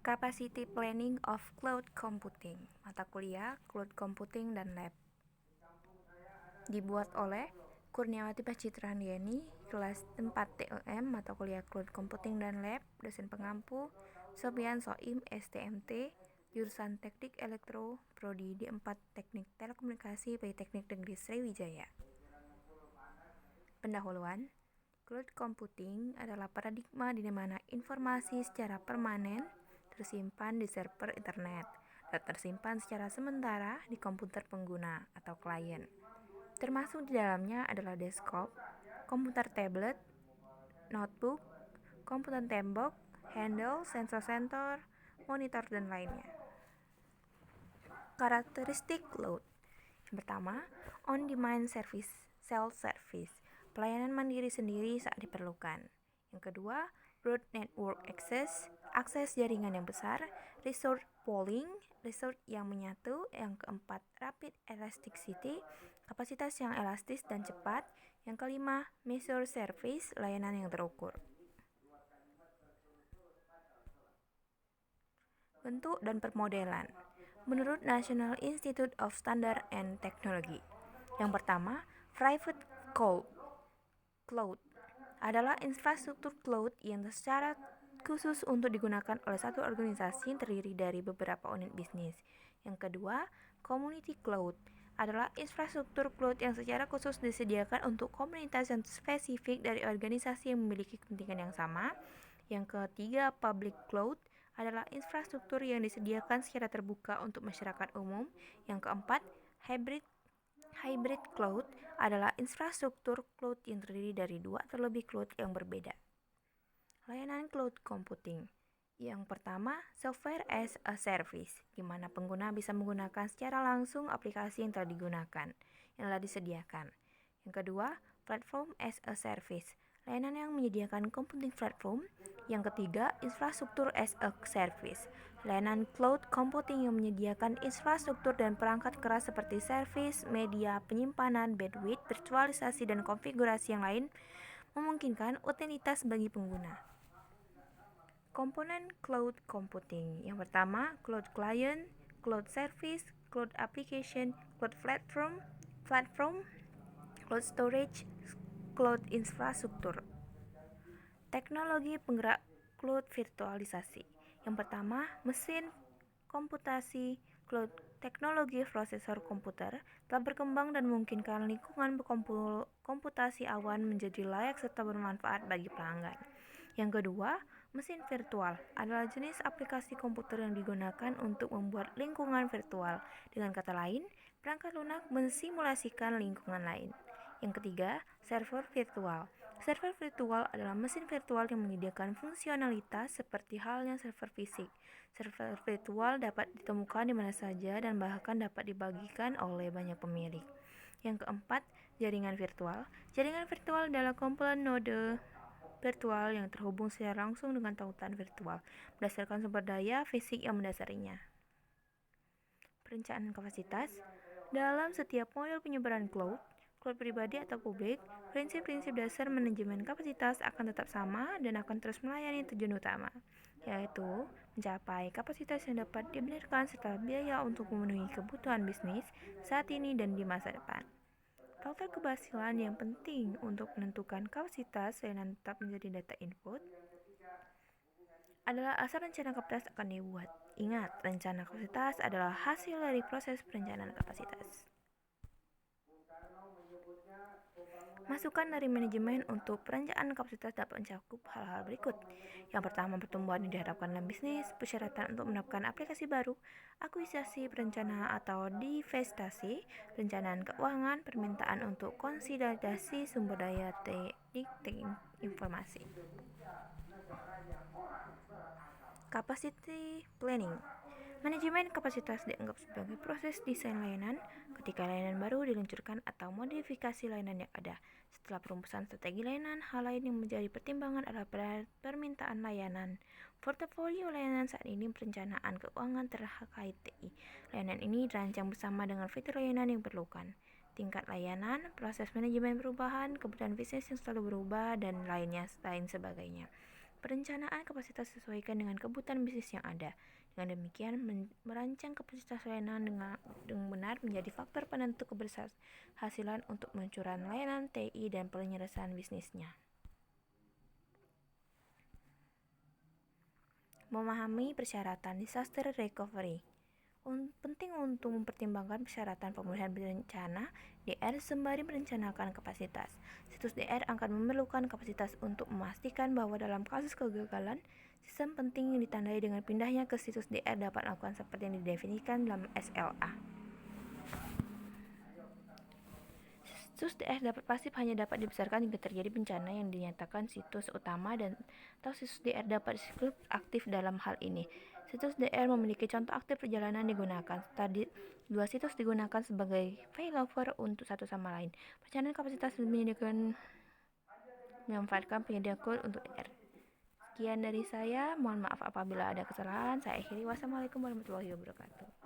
Capacity Planning of Cloud Computing, mata kuliah Cloud Computing dan Lab. Dibuat oleh Kurniawati Pacitrahandayani, kelas 4 TEM, mata kuliah Cloud Computing dan Lab, dosen pengampu Sofian Soim, STMT, jurusan Teknik Elektro, Prodi D4 Teknik Telekomunikasi, Politeknik Negeri Sriwijaya. Pendahuluan, Cloud Computing adalah paradigma di mana informasi secara permanen tersimpan di server internet dan tersimpan secara sementara di komputer pengguna atau klien. Termasuk di dalamnya adalah desktop, komputer tablet, notebook, komputer tembok, handle, sensor, monitor, dan lainnya. Karakteristik cloud. Yang pertama, on-demand service, self-service, pelayanan mandiri sendiri saat diperlukan. Yang kedua, broad network access, akses jaringan yang besar, resource pooling, resource yang menyatu. Yang keempat, rapid elasticity, kapasitas yang elastis dan cepat. Yang kelima, measure service, layanan yang terukur. Bentuk dan permodelan. Menurut National Institute of Standard and Technology, yang pertama, private cloud adalah infrastruktur cloud yang secara khusus untuk digunakan oleh satu organisasi yang terdiri dari beberapa unit bisnis. Yang kedua, community cloud adalah infrastruktur cloud yang secara khusus disediakan untuk komunitas yang spesifik dari organisasi yang memiliki kepentingan yang sama. Yang ketiga, public cloud adalah infrastruktur yang disediakan secara terbuka untuk masyarakat umum. Yang keempat, hybrid cloud adalah infrastruktur cloud yang terdiri dari dua atau lebih cloud yang berbeda. Layanan cloud computing. Yang pertama, software as a service, di mana pengguna bisa menggunakan secara langsung aplikasi yang telah digunakan, yang telah disediakan. Yang kedua, platform as a service, layanan yang menyediakan computing platform. Yang ketiga, infrastruktur as a service, layanan cloud computing yang menyediakan infrastruktur dan perangkat keras seperti service, media, penyimpanan, bandwidth, virtualisasi, dan konfigurasi yang lain, memungkinkan utilitas bagi pengguna. Komponen cloud computing. Yang pertama, cloud client, cloud service, cloud application, cloud platform, cloud storage, cloud infrastruktur. Teknologi penggerak cloud virtualisasi. Yang pertama, mesin komputasi cloud. Teknologi prosesor komputer telah berkembang dan memungkinkan lingkungan komputasi awan menjadi layak serta bermanfaat bagi pelanggan. Yang kedua, mesin virtual adalah jenis aplikasi komputer yang digunakan untuk membuat lingkungan virtual. Dengan kata lain, perangkat lunak mensimulasikan lingkungan lain. Yang ketiga, server virtual. Server virtual adalah mesin virtual yang menyediakan fungsionalitas seperti halnya server fisik. Server virtual dapat ditemukan di mana saja dan bahkan dapat dibagikan oleh banyak pemilik. Yang keempat, jaringan virtual. Jaringan virtual adalah komponen node virtual yang terhubung secara langsung dengan tautan virtual berdasarkan sumber daya fisik yang mendasarinya. Perencanaan kapasitas. Dalam setiap model penyebaran cloud pribadi atau publik, prinsip-prinsip dasar manajemen kapasitas akan tetap sama dan akan terus melayani tujuan utama, yaitu mencapai kapasitas yang dapat dibenarkan serta biaya untuk memenuhi kebutuhan bisnis saat ini dan di masa depan. Faktor keberhasilan yang penting untuk menentukan kapasitas layanan tetap menjadi data input adalah asal rencana kapasitas akan dibuat. Ingat, rencana kapasitas adalah hasil dari proses perencanaan kapasitas. Masukan dari manajemen untuk perencanaan kapasitas dapat mencakup hal-hal berikut. Yang pertama, pertumbuhan yang diharapkan dalam bisnis, persyaratan untuk menerapkan aplikasi baru, akuisisi perencanaan atau divestasi, perencanaan keuangan, permintaan untuk konsolidasi sumber daya teknik informasi. Capacity planning. Manajemen kapasitas dianggap sebagai proses desain layanan ketika layanan baru diluncurkan atau modifikasi layanan yang ada. Setelah perumusan strategi layanan, hal lain yang menjadi pertimbangan adalah permintaan layanan. Portofolio layanan saat ini perencanaan keuangan terkait TI. Layanan ini dirancang bersama dengan fitur layanan yang diperlukan. Tingkat layanan, proses manajemen perubahan, kebutuhan bisnis yang selalu berubah, dan lain sebagainya. Perencanaan kapasitas sesuaikan dengan kebutuhan bisnis yang ada. Dengan demikian, merancang kapasitas layanan dengan benar menjadi faktor penentu keberhasilan untuk peluncuran layanan TI dan penyelesaian bisnisnya. Memahami persyaratan disaster recovery. Penting untuk mempertimbangkan persyaratan pemulihan bencana DR sembari merencanakan kapasitas. Situs DR akan memerlukan kapasitas untuk memastikan bahwa dalam kasus kegagalan, sistem penting yang ditandai dengan pindahnya ke situs DR dapat melakukan seperti yang didefinisikan dalam SLA. Situs DR dapat pasif hanya dapat dibesarkan jika terjadi bencana yang dinyatakan situs utama dan atau situs DR dapat disebut aktif dalam hal ini. Situs DR memiliki contoh aktif perjalanan digunakan. Tadi dua situs digunakan sebagai failover untuk satu sama lain. Perencanaan kapasitas memanfaatkan penyedia code untuk DR. Sekian dari saya, mohon maaf apabila ada kesalahan. Saya akhiri. Wassalamualaikum warahmatullahi wabarakatuh.